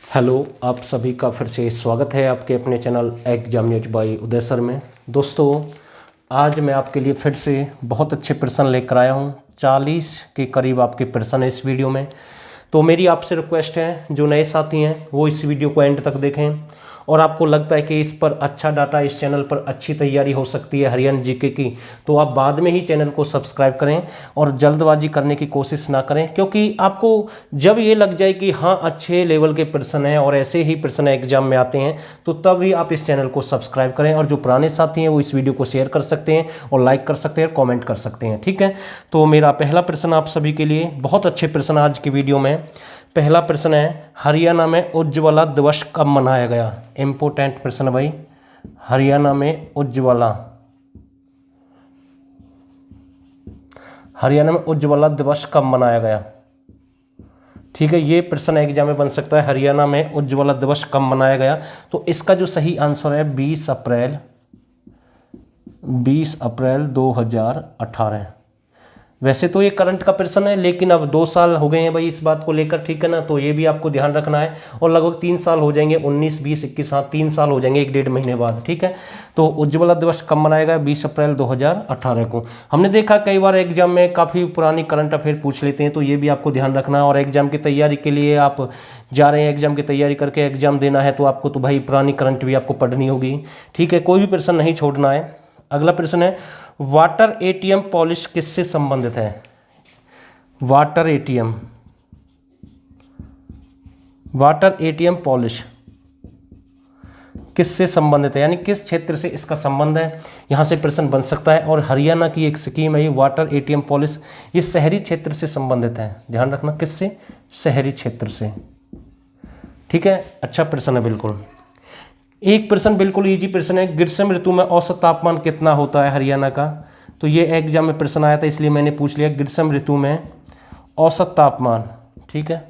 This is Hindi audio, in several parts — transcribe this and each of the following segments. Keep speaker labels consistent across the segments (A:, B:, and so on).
A: हेलो, आप सभी का फिर से स्वागत है आपके अपने चैनल एग्जाम न्यूज बाय उदय सर में। दोस्तों, आज मैं आपके लिए फिर से बहुत अच्छे प्रश्न लेकर आया हूं। 40 के करीब आपके प्रश्न है इस वीडियो में। तो मेरी आपसे रिक्वेस्ट है, जो नए साथी हैं वो इस वीडियो को एंड तक देखें, और आपको लगता है कि इस पर अच्छा डाटा, इस चैनल पर अच्छी तैयारी हो सकती है हरियाणा जीके की, तो आप बाद में ही चैनल को सब्सक्राइब करें और जल्दबाजी करने की कोशिश ना करें। क्योंकि आपको जब ये लग जाए कि हाँ अच्छे लेवल के प्रश्न हैं और ऐसे ही प्रश्न एग्जाम में आते हैं, तो तभी आप इस चैनल को सब्सक्राइब करें। और जो पुराने साथी हैं वो इस वीडियो को शेयर कर सकते हैं और लाइक कर सकते हैं और कॉमेंट कर सकते हैं, ठीक है। तो मेरा पहला प्रश्न आप सभी के लिए, बहुत अच्छे प्रश्न आज की वीडियो में। पहला प्रश्न है, हरियाणा में उज्ज्वला दिवस कब मनाया गया? इंपोर्टेंट प्रश्न भाई। हरियाणा में उज्ज्वला दिवस कब मनाया गया? ठीक है, ये प्रश्न एग्जाम में बन सकता है, हरियाणा में उज्ज्वला दिवस कब मनाया गया। तो इसका जो सही आंसर है 20 अप्रैल 2018। वैसे तो ये करंट का प्रश्न है, लेकिन अब 2 साल हो गए हैं भाई इस बात को लेकर, ठीक है ना। तो ये भी आपको ध्यान रखना है। और लगभग 3 साल हो जाएंगे, 19, 20, 21, हाँ 3 साल हो जाएंगे 1-1.5 महीने बाद, ठीक है। तो उज्ज्वला दिवस कब मनाया गया? 20 अप्रैल 2018 को। हमने देखा कई बार एग्जाम में काफ़ी पुरानी करंट अफेयर पूछ लेते हैं, तो ये भी आपको ध्यान रखना है। और एग्जाम की तैयारी के लिए आप जा रहे हैं, एग्जाम की तैयारी करके एग्जाम देना है, तो आपको तो भाई पुरानी करंट भी आपको पढ़नी होगी, ठीक है। कोई भी प्रश्न नहीं छोड़ना है। अगला प्रश्न है, वाटर एटीएम पॉलिश किससे संबंधित है? वाटर एटीएम पॉलिश किससे संबंधित है, यानी किस क्षेत्र से इसका संबंध है? यहाँ से प्रश्न बन सकता है। और हरियाणा की एक स्कीम है ये वाटर एटीएम पॉलिश, ये शहरी क्षेत्र से संबंधित है। ध्यान रखना, किससे? शहरी क्षेत्र से, ठीक है। अच्छा प्रश्न है बिल्कुल। एक प्रश्न बिल्कुल इजी प्रश्न है, ग्रीष्म ऋतु में औसत तापमान कितना होता है हरियाणा का? तो ये एग्जाम में प्रश्न आया था, इसलिए मैंने पूछ लिया। ग्रीष्म ऋतु में औसत तापमान, ठीक है,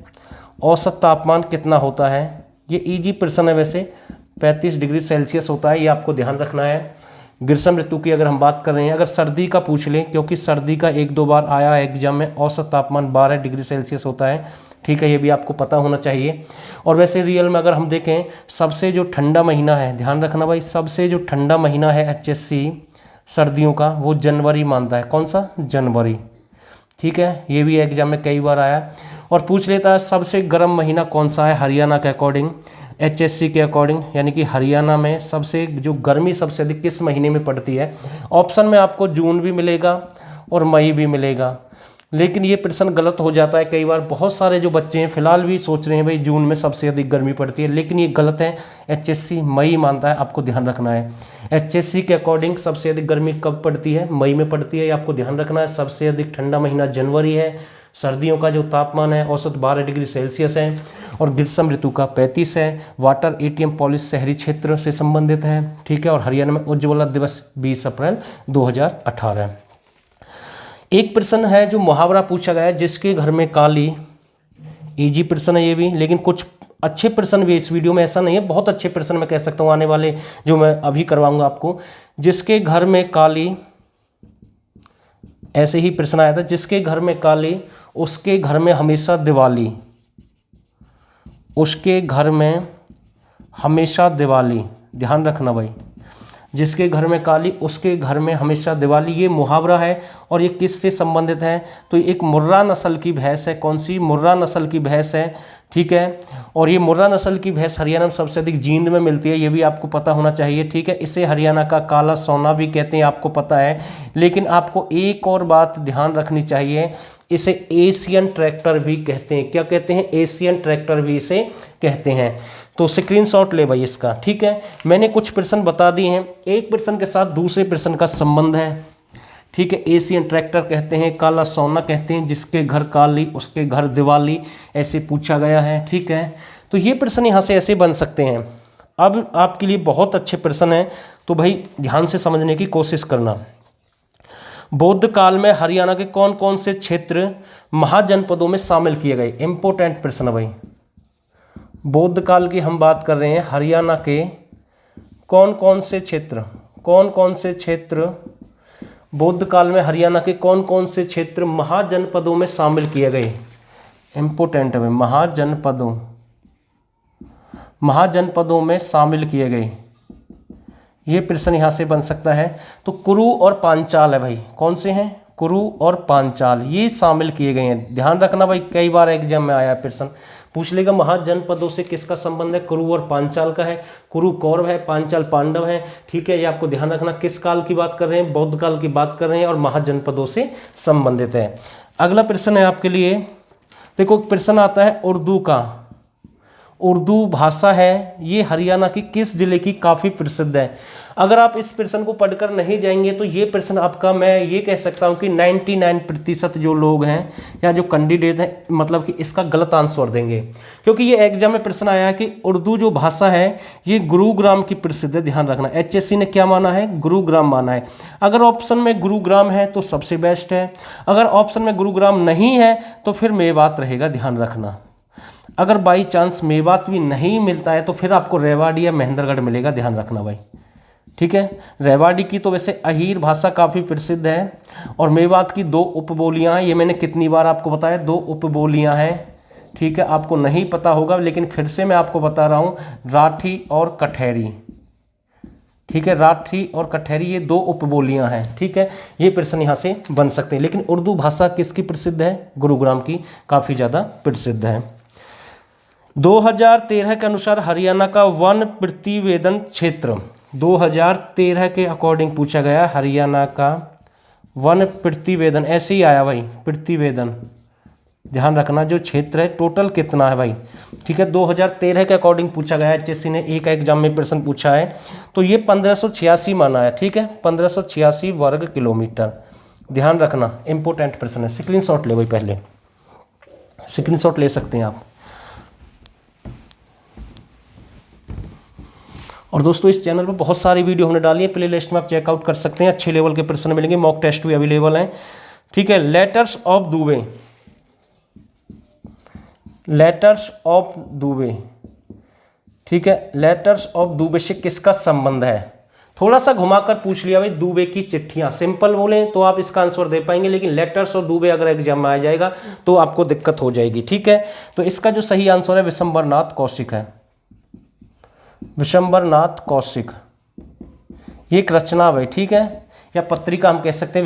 A: औसत तापमान कितना होता है? ये इजी प्रश्न है वैसे, 35 डिग्री सेल्सियस होता है, ये आपको ध्यान रखना है। ग्रीष्म ऋतु की अगर हम बात कर रहे हैं, अगर सर्दी का पूछ लें, क्योंकि सर्दी का 1-2 बार आया है एग्जाम में, औसत तापमान 12 डिग्री सेल्सियस होता है, ठीक है। ये भी आपको पता होना चाहिए। और वैसे रियल में अगर हम देखें, सबसे जो ठंडा महीना है, ध्यान रखना भाई, सबसे जो ठंडा महीना है HSC सर्दियों का, वो जनवरी मानता है। कौन सा? जनवरी, ठीक है। ये भी एग्जाम में कई बार आया। और पूछ लेता है सबसे गर्म महीना कौन सा है हरियाणा के अकॉर्डिंग, HSC के अकॉर्डिंग, यानी कि हरियाणा में सबसे जो गर्मी सबसे अधिक किस महीने में पड़ती है? ऑप्शन में आपको जून भी मिलेगा और मई भी मिलेगा, लेकिन ये प्रश्न गलत हो जाता है कई बार। बहुत सारे जो बच्चे हैं फिलहाल भी सोच रहे हैं भाई जून में सबसे अधिक गर्मी पड़ती है, लेकिन ये गलत है। HSC मई मानता है, आपको ध्यान रखना है। HSC के अकॉर्डिंग सबसे अधिक गर्मी कब पड़ती है? मई में पड़ती है, ये आपको ध्यान रखना है। सबसे अधिक ठंडा महीना जनवरी है। सर्दियों का जो तापमान है औसत 12 डिग्री सेल्सियस है, और ग्रीष्म ऋतु का 35 है। वाटर एटीएम पॉलिश शहरी क्षेत्र से संबंधित है, ठीक है। और हरियाणा में उज्ज्वला दिवस 20 अप्रैल 2018। एक प्रश्न है जो मुहावरा पूछा गया है, जिसके घर में काली। इजी प्रश्न है ये भी, लेकिन कुछ अच्छे प्रश्न भी इस वीडियो में, ऐसा नहीं है, बहुत अच्छे प्रश्न मैं कह सकता हूँ आने वाले जो मैं अभी करवाऊंगा आपको। जिसके घर में काली, ऐसे ही प्रश्न आया था, जिसके घर में काली उसके घर में हमेशा दिवाली। उसके घर में हमेशा दिवाली, ध्यान रखना भाई। जिसके घर में काली उसके घर में हमेशा दिवाली, ये मुहावरा है। और ये किससे संबंधित है? तो एक मुर्रा नस्ल की भैंस है। कौन सी? मुर्रा नस्ल की भैंस है, ठीक है। और ये मुर्रा नस्ल की भैंस हरियाणा में सबसे अधिक जींद में मिलती है, ये भी आपको पता होना चाहिए, ठीक है। इसे हरियाणा का काला सोना भी कहते हैं, आपको पता है। लेकिन आपको एक और बात ध्यान रखनी चाहिए, इसे एशियन ट्रैक्टर भी कहते हैं। क्या कहते हैं? एशियन ट्रैक्टर भी इसे कहते हैं। तो स्क्रीनशॉट ले भाई इसका, ठीक है। मैंने कुछ प्रश्न बता दिए हैं, एक प्रश्न के साथ दूसरे प्रश्न का संबंध है, ठीक है। एशियन ट्रैक्टर कहते हैं, काला सोना कहते हैं, जिसके घर काली उसके घर दिवाली, ऐसे पूछा गया है, ठीक है। तो ये प्रश्न यहाँ से ऐसे बन सकते हैं। अब आपके लिए बहुत अच्छे प्रश्न हैं, तो भाई ध्यान से समझने की कोशिश करना। बौद्ध काल में हरियाणा के कौन कौन से क्षेत्र महाजनपदों में शामिल किए गए? इंपोर्टेंट प्रश्न भाई। बौद्ध काल की हम बात कर रहे हैं, हरियाणा के कौन कौन से क्षेत्र बौद्ध काल में हरियाणा के कौन कौन से क्षेत्र महाजनपदों में शामिल किए गए? इंपोर्टेंट है भाई, महाजनपदों महाजनपदों में शामिल किए गए। ये प्रश्न यहाँ से बन सकता है। तो कुरु और पांचाल है भाई, कौन से हैं? कुरु और पांचाल ये शामिल किए गए हैं। ध्यान रखना भाई, कई बार एग्जाम में आया प्रश्न पूछ लेगा महाजनपदों से किसका संबंध है? कुरु और पांचाल का है। कुरु कौरव है, पांचाल पांडव है। ठीक है, ये आपको ध्यान रखना। किस काल की बात कर रहे हैं? बौद्ध काल की बात कर रहे हैं और महाजनपदों से संबंधित है। अगला प्रश्न है आपके लिए, देखो प्रश्न आता है उर्दू का। उर्दू भाषा है ये हरियाणा की किस जिले की काफ़ी प्रसिद्ध है? अगर आप इस प्रश्न को पढ़कर नहीं जाएंगे तो ये प्रश्न आपका, मैं ये कह सकता हूँ कि 99% जो लोग हैं या जो कैंडिडेट हैं, मतलब कि इसका गलत आंसर देंगे, क्योंकि ये एग्जाम में प्रश्न आया है कि उर्दू जो भाषा है ये गुरुग्राम की प्रसिद्ध है। ध्यान रखना, HSC ने क्या माना है? गुरुग्राम माना है। अगर ऑप्शन में गुरुग्राम है तो सबसे बेस्ट है, अगर ऑप्शन में गुरुग्राम नहीं है तो फिर मेवात रहेगा। ध्यान रखना, अगर बाई चांस मेवात भी नहीं मिलता है तो फिर आपको रेवाड़ी या महेंद्रगढ़ मिलेगा। ध्यान रखना भाई, ठीक है। रेवाड़ी की तो वैसे अहीर भाषा काफ़ी प्रसिद्ध है और मेवात की 2 उपबोलियाँ हैं। ये मैंने कितनी बार आपको बताया, 2 उपबोलियाँ हैं। ठीक है, आपको नहीं पता होगा लेकिन फिर से मैं आपको बता रहा हूँ, राठी और कठहरी। ठीक है, राठी और कठहरी ये 2 उपबोलियाँ हैं। ठीक है, ये प्रश्न यहाँ से बन सकते हैं। लेकिन उर्दू भाषा किसकी प्रसिद्ध है? गुरुग्राम की काफ़ी ज़्यादा प्रसिद्ध है। 2013 के अनुसार हरियाणा का वन प्रतिवेदन क्षेत्र, 2013 के अकॉर्डिंग पूछा गया हरियाणा का वन प्रतिवेदन, ऐसे ही आया भाई प्रतिवेदन। ध्यान रखना, जो क्षेत्र है टोटल कितना है भाई। ठीक है, 2013 के अकॉर्डिंग पूछा गया है। HSC ने एक एग्जाम में प्रश्न पूछा है तो ये 1586 माना है। ठीक है, 1586 वर्ग किलोमीटर। ध्यान रखना, इंपॉर्टेंट प्रश्न है। स्क्रीनशॉट ले भाई, पहले स्क्रीनशॉट ले सकते हैं आप। और दोस्तों इस चैनल पर बहुत सारी वीडियो हमने डाली है, प्ले लिस्ट में आप चेकआउट कर सकते हैं। अच्छे लेवल के प्रश्न मिलेंगे, मॉक टेस्ट भी अवेलेबल हैं। ठीक है, letters of Dubey, letters of Dubey. ठीक है, लेटर्स ऑफ दुबे से किसका संबंध है? थोड़ा सा घुमाकर पूछ लिया भाई, दुबे की चिट्ठियां। सिंपल बोले तो आप इसका आंसर दे पाएंगे, लेकिन लेटर्स और दुबे अगर एग्जाम में आ जाएगा तो आपको दिक्कत हो जाएगी। ठीक है, तो इसका जो सही आंसर है विशंबरनाथ कौशिक है। विशंबरनाथ कौशिक ये एक रचना भाई, ठीक है, या पत्रिका हम कह सकते हैं।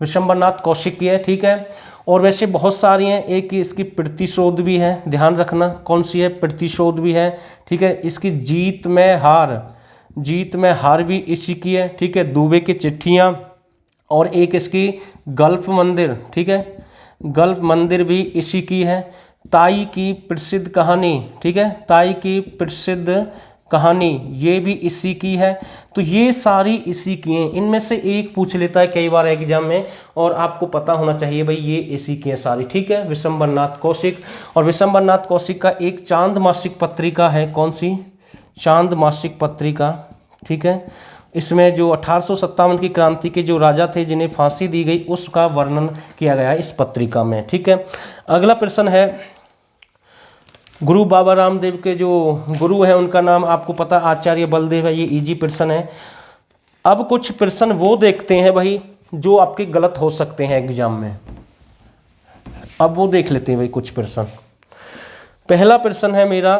A: विशंबरनाथ कौशिक की है। ठीक है, और वैसे बहुत सारी हैं, एक इसकी प्रतिशोध भी है। ध्यान रखना, कौन सी है? प्रतिशोध भी है। ठीक है, इसकी जीत में हार भी इसी की है। ठीक है, दुबे की चिट्ठियाँ, और एक इसकी गल्फ मंदिर। ठीक है, गल्फ मंदिर भी इसी की है। ताई की प्रसिद्ध कहानी, ठीक है, ताई की प्रसिद्ध कहानी ये भी इसी की है। तो ये सारी इसी की हैं। इनमें से एक पूछ लेता है कई बार एग्जाम में, और आपको पता होना चाहिए भाई ये इसी की है सारी। ठीक है, विशंबरनाथ कौशिक। और विशंबरनाथ कौशिक का एक चांद मासिक पत्रिका है। कौन सी? चांद मासिक पत्रिका। ठीक है, इसमें जो 1857 की क्रांति के जो राजा थे जिन्हें फांसी दी गई उसका वर्णन किया गया है इस पत्रिका में। ठीक है, अगला प्रश्न है, गुरु बाबा रामदेव के जो गुरु हैं उनका नाम आपको पता, आचार्य बलदेव है। ये इजी प्रश्न है। अब कुछ प्रश्न वो देखते हैं भाई जो आपके गलत हो सकते हैं एग्जाम में। अब वो देख लेते हैं भाई कुछ प्रश्न। पहला प्रश्न है मेरा,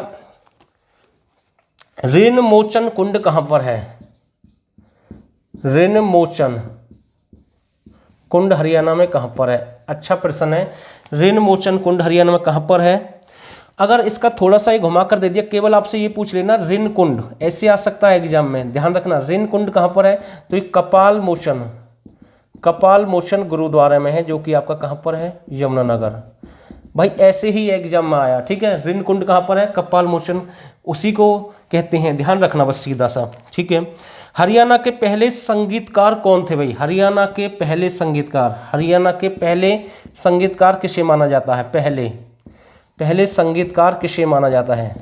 A: ऋण मोचन कुंड कहाँ पर है? ऋण मोचन कुंड हरियाणा में कहाँ पर है? अच्छा प्रश्न है। ऋण मोचन कुंड हरियाणा में कहाँ पर है? अगर इसका थोड़ा सा ही घुमा कर दे दिया, केवल आपसे ये पूछ लेना ऋण कुंड, ऐसे आ सकता है एग्जाम में। ध्यान रखना, ऋण कुंड कहाँ पर है? तो ये कपाल मोचन गुरुद्वारा में है, जो कि आपका कहाँ पर है? यमुनानगर। भाई ऐसे ही एग्जाम में आया। ठीक है, ऋण कुंड कहाँ पर है? कपाल मोचन, उसी को कहते हैं। ध्यान रखना बस सीधा सा। ठीक है, हरियाणा के पहले संगीतकार कौन थे भाई? हरियाणा के पहले संगीतकार किसे माना जाता है? पहले संगीतकार किसे माना जाता है?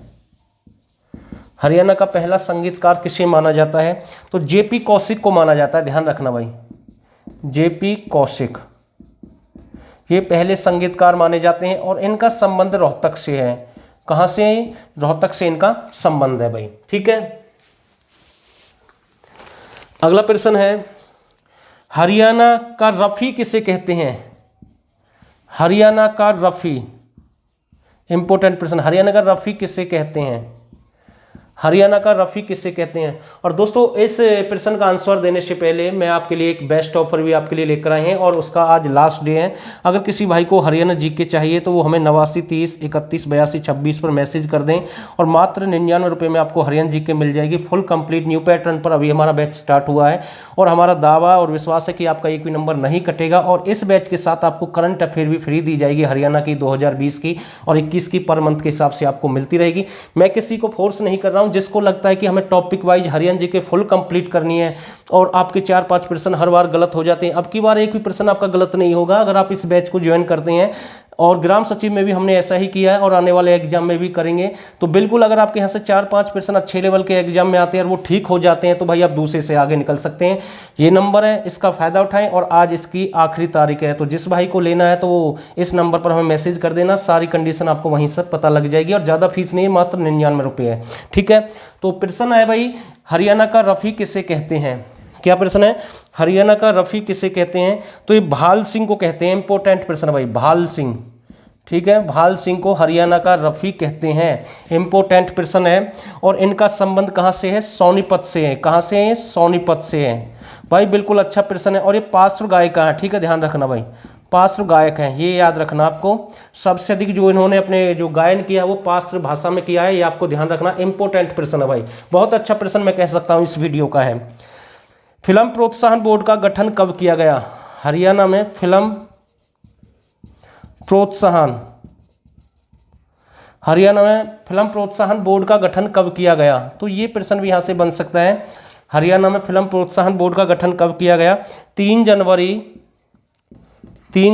A: हरियाणा का पहला संगीतकार किसे माना जाता है? तो JP कौशिक को माना जाता है। ध्यान रखना भाई, JP कौशिक ये पहले संगीतकार माने जाते हैं, और इनका संबंध रोहतक से है। कहाँ से? रोहतक से इनका संबंध है भाई। ठीक है, अगला प्रश्न है, हरियाणा का रफ़ी किसे कहते हैं? हरियाणा का रफ़ी इंपॉर्टेंट प्रश्न, हरियाणा का रफ़ी किसे कहते हैं? हरियाणा का रफ़ी किसे कहते हैं? और दोस्तों इस प्रश्न का आंसर देने से पहले मैं आपके लिए एक बेस्ट ऑफर भी आपके लिए लेकर आए हैं और उसका आज लास्ट डे है। अगर किसी भाई को हरियाणा जीके चाहिए तो वो हमें 89 30 31 82 26 पर मैसेज कर दें और मात्र 99 रुपये में आपको हरियाणा जीके मिल जाएगी फुल कंप्लीट न्यू पैटर्न पर। अभी हमारा बैच स्टार्ट हुआ है और हमारा दावा और विश्वास है कि आपका एक भी नंबर नहीं कटेगा और इस बैच के साथ आपको करंट अफेयर भी फ्री दी जाएगी हरियाणा की 2020 की और 21 की पर मंथ के हिसाब से आपको मिलती रहेगी। मैं किसी को फोर्स नहीं कर रहा हूं, जिसको लगता है कि हमें टॉपिक वाइज हरियाणा जी के फुल कंप्लीट करनी है और आपके 4-5 प्रश्न हर बार गलत हो जाते हैं, अब की बार एक भी प्रश्न आपका गलत नहीं होगा अगर आप इस बैच को ज्वाइन करते हैं। और ग्राम सचिव में भी हमने ऐसा ही किया है और आने वाले एग्जाम में भी करेंगे। तो बिल्कुल अगर आपके यहाँ से 4-5 प्रश्न अच्छे लेवल के एग्जाम में आते हैं और वो ठीक हो जाते हैं तो भाई आप दूसरे से आगे निकल सकते हैं। ये नंबर है, इसका फ़ायदा उठाएं और आज इसकी आखिरी तारीख है। तो जिस भाई को लेना है तो वो इस नंबर पर हमें मैसेज कर देना, सारी कंडीशन आपको वहीं से पता लग जाएगी और ज़्यादा फीस नहीं है, मात्र 99 रुपये है। ठीक है, तो प्रश्न है भाई, हरियाणा का रफ़ी किसे कहते हैं? क्या प्रश्न है? हरियाणा का रफ़ी किसे कहते हैं? तो ये भाल सिंह को कहते हैं। इंपॉर्टेंट प्रश्न भाई, भाल सिंह। ठीक है, भाल सिंह को हरियाणा का रफ़ी कहते हैं। इंपॉर्टेंट प्रश्न है और इनका संबंध कहाँ से है? सोनीपत से है। कहाँ से है? सोनीपत से है भाई, बिल्कुल अच्छा प्रश्न है। और ये पार्श्व गायक है, ठीक है, ध्यान रखना भाई, पार्श्व गायक हैं, ये याद रखना आपको। सबसे अधिक जो इन्होंने अपने जो गायन किया वो पार्श्व भाषा में किया है, ये आपको ध्यान रखना। इंपॉर्टेंट प्रश्न है भाई, बहुत अच्छा प्रश्न मैं कह सकता हूँ इस वीडियो का है। फिल्म प्रोत्साहन बोर्ड का गठन कब किया गया? हरियाणा में फिल्म प्रोत्साहन, हरियाणा में फिल्म प्रोत्साहन बोर्ड का गठन कब किया गया? तो ये प्रश्न भी यहाँ से बन सकता है। हरियाणा में फिल्म प्रोत्साहन बोर्ड का गठन कब किया गया? 3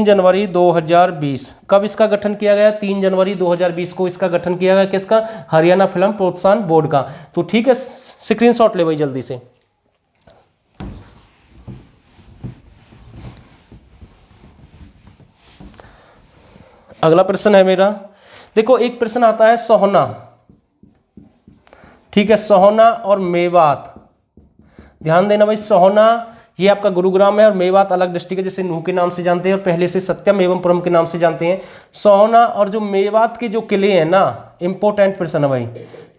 A: जनवरी 2020। कब इसका गठन किया गया? 3 जनवरी 2020 को इसका गठन किया गया। किसका? हरियाणा फिल्म प्रोत्साहन बोर्ड का। तो ठीक है, स्क्रीनशॉट ले भाई जल्दी से। अगला प्रश्न है मेरा, देखो एक प्रश्न आता है सोहना, ठीक है, सोहना और मेवात। ध्यान देना भाई, सोहना ये आपका गुरुग्राम है और मेवात अलग डिस्ट्रिक्ट है, जैसे नूह के नाम से जानते हैं और पहले से सत्यम एवं पुरम के नाम से जानते हैं। सोहना और जो मेवात के जो किले हैं ना, इंपॉर्टेंट प्रश्न है भाई,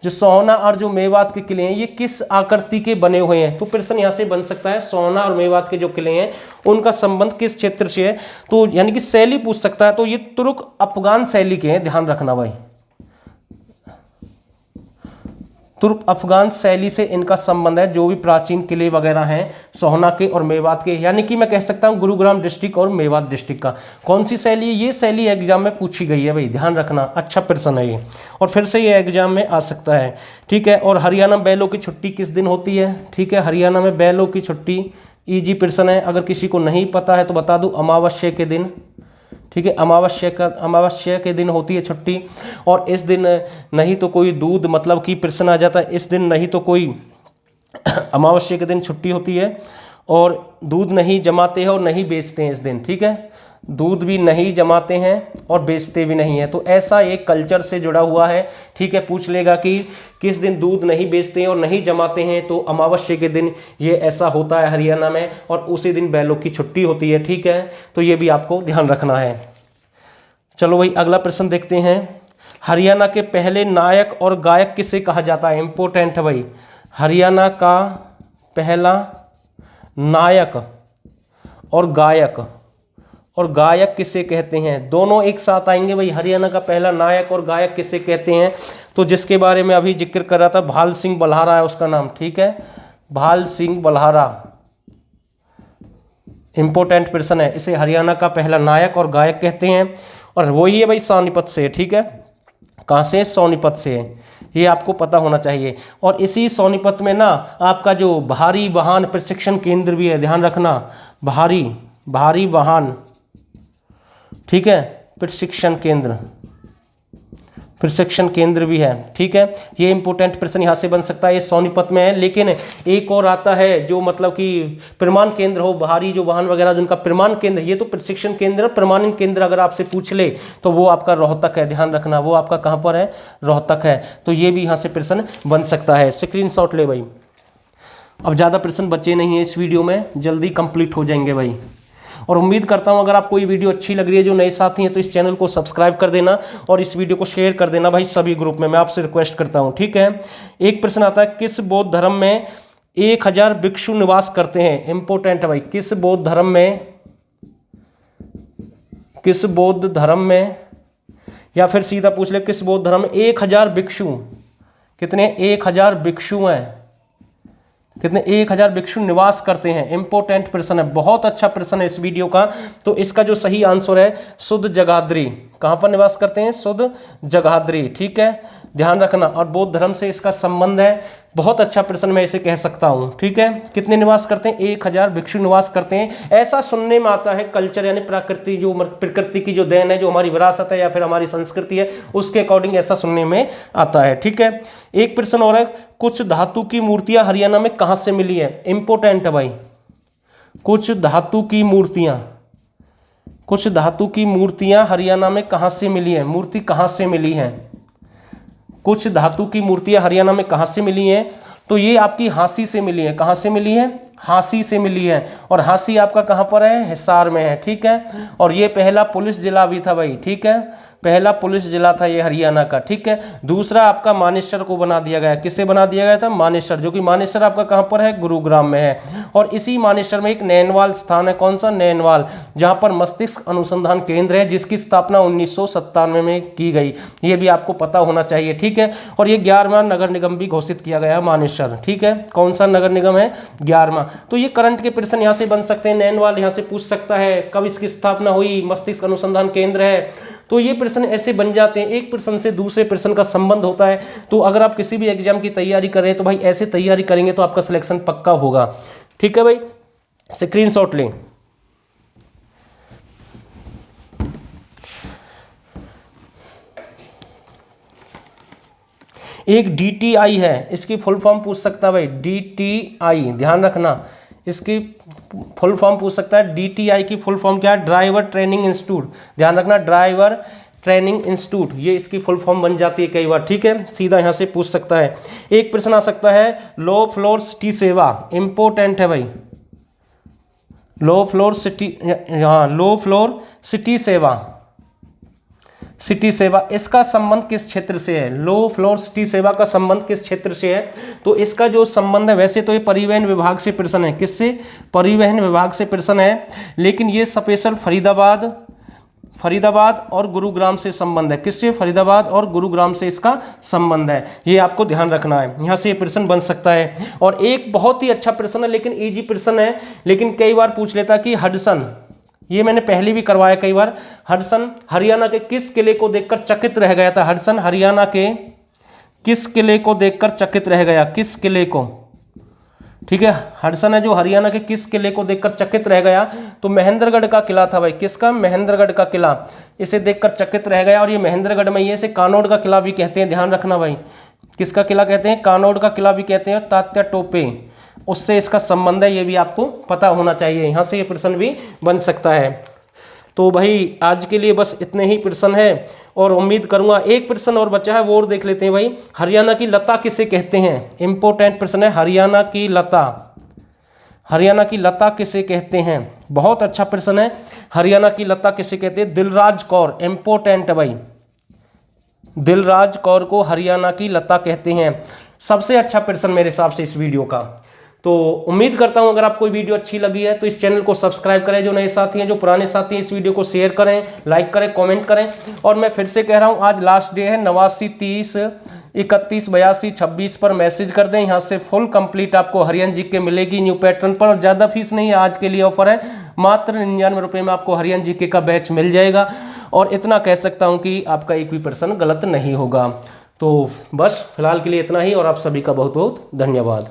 A: जो सोहना और जो मेवात के किले हैं ये किस आकृति के बने हुए हैं? तो प्रश्न यहाँ से बन सकता है, सोहना और मेवात के जो किले हैं उनका संबंध किस क्षेत्र से है? तो यानी कि शैली पूछ सकता है, तो ये तुर्क अफगान शैली के हैं, ध्यान रखना भाई, तुर्क अफगान शैली से इनका संबंध है। जो भी प्राचीन किले वगैरह हैं सोहना के और मेवात के, यानी कि मैं कह सकता हूँ गुरुग्राम डिस्ट्रिक्ट और मेवात डिस्ट्रिक्ट का। कौन सी शैली है? ये शैली एग्जाम में पूछी गई है भाई, ध्यान रखना, अच्छा प्रश्न है ये और फिर से ये एग्जाम में आ सकता है। ठीक है, और हरियाणा में बैलों की छुट्टी किस दिन होती है? ठीक है, हरियाणा में बैलों की छुट्टी, ईजी प्रश्न है, अगर किसी को नहीं पता है तो बता दूँ, अमावस्या के दिन। ठीक है, अमावस्या के दिन होती है छुट्टी और इस दिन नहीं तो कोई दूध, मतलब कि प्रश्न आ जाता है, इस दिन नहीं तो कोई अमावस्या के दिन छुट्टी होती है और दूध नहीं जमाते हैं और नहीं बेचते हैं इस दिन। ठीक है, दूध भी नहीं जमाते हैं और बेचते भी नहीं हैं, तो ऐसा एक कल्चर से जुड़ा हुआ है। ठीक है, पूछ लेगा कि किस दिन दूध नहीं बेचते हैं और नहीं जमाते हैं, तो अमावस्या के दिन ये ऐसा होता है हरियाणा में और उसी दिन बैलों की छुट्टी होती है। ठीक है, तो ये भी आपको ध्यान रखना है। चलो भाई अगला प्रश्न देखते हैं, हरियाणा के पहले नायक और गायक किसे कहा जाता है? इंपॉर्टेंट है भाई, हरियाणा का पहला नायक और गायक किसे कहते हैं? दोनों एक साथ आएंगे भाई, हरियाणा का पहला नायक और गायक किसे कहते हैं? तो जिसके बारे में अभी जिक्र कर रहा था, भाल सिंह बलहारा है उसका नाम। ठीक है, भाल सिंह बलहारा, इंपॉर्टेंट प्रश्न है, इसे हरियाणा का पहला नायक और गायक कहते हैं और वही है भाई सोनीपत से। ठीक है, कहाँ से? सोनीपत से है, ये आपको पता होना चाहिए। और इसी सोनीपत में ना आपका जो भारी वाहन प्रशिक्षण केंद्र भी है, ध्यान रखना, भारी वाहन, ठीक है, प्रशिक्षण केंद्र भी है। ठीक है, ये इंपॉर्टेंट प्रश्न यहाँ से बन सकता है, ये सोनीपत में है। लेकिन एक और आता है जो मतलब कि प्रमाण केंद्र हो, भारी जो वाहन वगैरह जिनका प्रमाण केंद्र, ये तो प्रशिक्षण केंद्र, प्रमाणन केंद्र अगर आपसे पूछ ले तो वो आपका रोहतक है, ध्यान रखना, वो आपका कहाँ पर है? रोहतक है। तो ये भी यहाँ से प्रश्न बन सकता है, स्क्रीनशॉट ले भाई। अब ज़्यादा प्रश्न बचे नहीं है इस वीडियो में, जल्दी कंप्लीट हो जाएंगे भाई। और उम्मीद करता हूँ अगर आपको ये वीडियो अच्छी लग रही है, जो नए साथी हैं तो इस चैनल को सब्सक्राइब कर देना और इस वीडियो को शेयर कर देना भाई सभी ग्रुप में, मैं आपसे रिक्वेस्ट करता हूँ, ठीक है। एक प्रश्न आता है, किस बौद्ध धर्म में 1000 भिक्षु निवास करते हैं? इंपॉर्टेंट है भाई, किस बौद्ध धर्म में, किस बौद्ध धर्म में, या फिर सीधा पूछ ले किस बौद्ध धर्म में 1000 भिक्षु, कितने 1000 भिक्षु हैं, कितने 1000 भिक्षु निवास करते हैं? इंपॉर्टेंट प्रश्न है, बहुत अच्छा प्रश्न है इस वीडियो का। तो इसका जो सही आंसर है शुद्ध जगाधरी। कहाँ पर निवास करते हैं? शुद्ध जगाधरी, ठीक है, ध्यान रखना। और बौद्ध धर्म से इसका संबंध है, बहुत अच्छा प्रश्न मैं इसे कह सकता हूँ, ठीक है। कितने निवास करते हैं? 1000 भिक्षु निवास करते हैं, ऐसा सुनने में आता है। कल्चर यानी प्रकृति, जो प्रकृति की जो देन है, जो हमारी विरासत है या फिर हमारी संस्कृति है, उसके अकॉर्डिंग ऐसा सुनने में आता है, ठीक है। एक प्रश्न और है, कुछ धातु की मूर्तियां हरियाणा में कहाँ से मिली है? इंपॉर्टेंट है भाई, कुछ धातु की मूर्तियां, कुछ धातु की मूर्तियां हरियाणा में कहाँ से मिली है? मूर्ति कहाँ से मिली है? कुछ धातु की मूर्तियां हरियाणा में कहाँ से मिली हैं? तो ये आपकी हांसी से मिली है। कहाँ से मिली है? हांसी से मिली है। और हांसी आपका कहाँ पर है? हिसार में है, ठीक है। और ये पहला पुलिस जिला भी था भाई, ठीक है, पहला पुलिस जिला था ये हरियाणा का, ठीक है। दूसरा आपका मानेसर को बना दिया गया, किसे बना दिया गया था? मानेसर, जो कि मानेसर आपका कहाँ पर है? गुरुग्राम में है। और इसी मानेसर में एक नैनवाल स्थान है, कौन सा? नैनवाल, जहाँ पर मस्तिष्क अनुसंधान केंद्र है, जिसकी स्थापना 1997 में की गई, ये भी आपको पता होना चाहिए, ठीक है। और ये 11वां नगर निगम भी घोषित किया गया है मानेसर, ठीक है। कौन सा नगर निगम है? 11वां। तो ये करंट के प्रश्न यहाँ से बन सकते हैं। नैनवाल यहाँ से पूछ सकता है, कब इसकी स्थापना हुई, मस्तिष्क अनुसंधान केंद्र है, तो ये प्रश्न ऐसे बन जाते हैं। एक प्रश्न से दूसरे प्रश्न का संबंध होता है। तो अगर आप किसी भी एग्जाम की तैयारी कर रहे हैं तो भाई ऐसे तैयारी करेंगे तो आपका सिलेक्शन पक्का होगा, ठीक है भाई। स्क्रीनशॉट लें। एक DTI है, इसकी फुल फॉर्म पूछ सकता है भाई, DTI, ध्यान रखना, इसकी फुल फॉर्म पूछ सकता है। DTI की फुल फॉर्म क्या है? ड्राइवर ट्रेनिंग इंस्टीट्यूट, ध्यान रखना, ड्राइवर ट्रेनिंग इंस्टीट्यूट, ये इसकी फुल फॉर्म बन जाती है कई बार, ठीक है। सीधा यहाँ से पूछ सकता है। एक प्रश्न आ सकता है, लो फ्लोर सिटी सेवा, इंपॉर्टेंट है भाई, लो फ्लोर सिटी, हाँ, लो फ्लोर सिटी सेवा, सिटी सेवा, इसका संबंध किस क्षेत्र से है? लो फ्लोर सिटी सेवा का संबंध किस क्षेत्र से है? तो इसका जो संबंध है, वैसे तो ये परिवहन विभाग से प्रश्न है, किससे? परिवहन विभाग से प्रश्न है, लेकिन ये स्पेशल फरीदाबाद और गुरुग्राम से संबंध है। किससे? फरीदाबाद और गुरुग्राम से इसका संबंध है, ये आपको ध्यान रखना है। यहाँ से ये प्रश्न बन सकता है। और एक बहुत ही अच्छा प्रश्न है, लेकिन इजी प्रश्न है, लेकिन कई बार पूछ लेता कि हडसन, ये मैंने पहले भी करवाया कई बार, हडसन हरियाणा के किस किले को देखकर चकित रह गया था? हडसन हरियाणा के किस किले को देखकर चकित रह गया? किस किले को, ठीक है, हडसन है जो हरियाणा के किस किले को देखकर चकित रह गया? तो महेंद्रगढ़ का किला था भाई, किसका? महेंद्रगढ़ का किला, इसे देखकर चकित रह गया। और ये महेंद्रगढ़ में ये इसे कानोड़ का किला भी कहते हैं, ध्यान रखना भाई, किसका किला कहते हैं? कानोड़ का किला भी कहते हैं, तात्या टोपे, उससे इसका संबंध है, ये भी आपको पता होना चाहिए। यहाँ से ये प्रश्न भी बन सकता है। तो भाई आज के लिए बस इतने ही प्रश्न है, और उम्मीद करूंगा एक प्रश्न और बचा है, वो और देख लेते हैं भाई। हरियाणा की लता किसे कहते हैं? इंपॉर्टेंट प्रश्न है, हरियाणा की लता, हरियाणा की लता किसे कहते हैं? बहुत अच्छा प्रश्न है, हरियाणा की लता किसे कहते हैं? दिलराज कौर, इंपॉर्टेंट है भाई, दिलराज कौर को हरियाणा की लता कहते हैं। सबसे अच्छा प्रश्न मेरे हिसाब से इस वीडियो का। तो उम्मीद करता हूं अगर आपको वीडियो अच्छी लगी है तो इस चैनल को सब्सक्राइब करें, जो नए साथी हैं, जो पुराने साथी हैं, इस वीडियो को शेयर करें, लाइक करें, कमेंट करें। और मैं फिर से कह रहा हूं, आज लास्ट डे है, 89 30 31 82 26 पर मैसेज कर दें। यहाँ से फुल कंप्लीट आपको हरियाणा जीके मिलेगी न्यू पैटर्न पर, और ज़्यादा फीस नहीं है, आज के लिए ऑफर है, मात्र 99 रुपये में आपको हरियाणा जीके का बैच मिल जाएगा। और इतना कह सकता हूँ कि आपका एक भी प्रश्न गलत नहीं होगा। तो बस फिलहाल के लिए इतना ही, और आप सभी का बहुत बहुत धन्यवाद।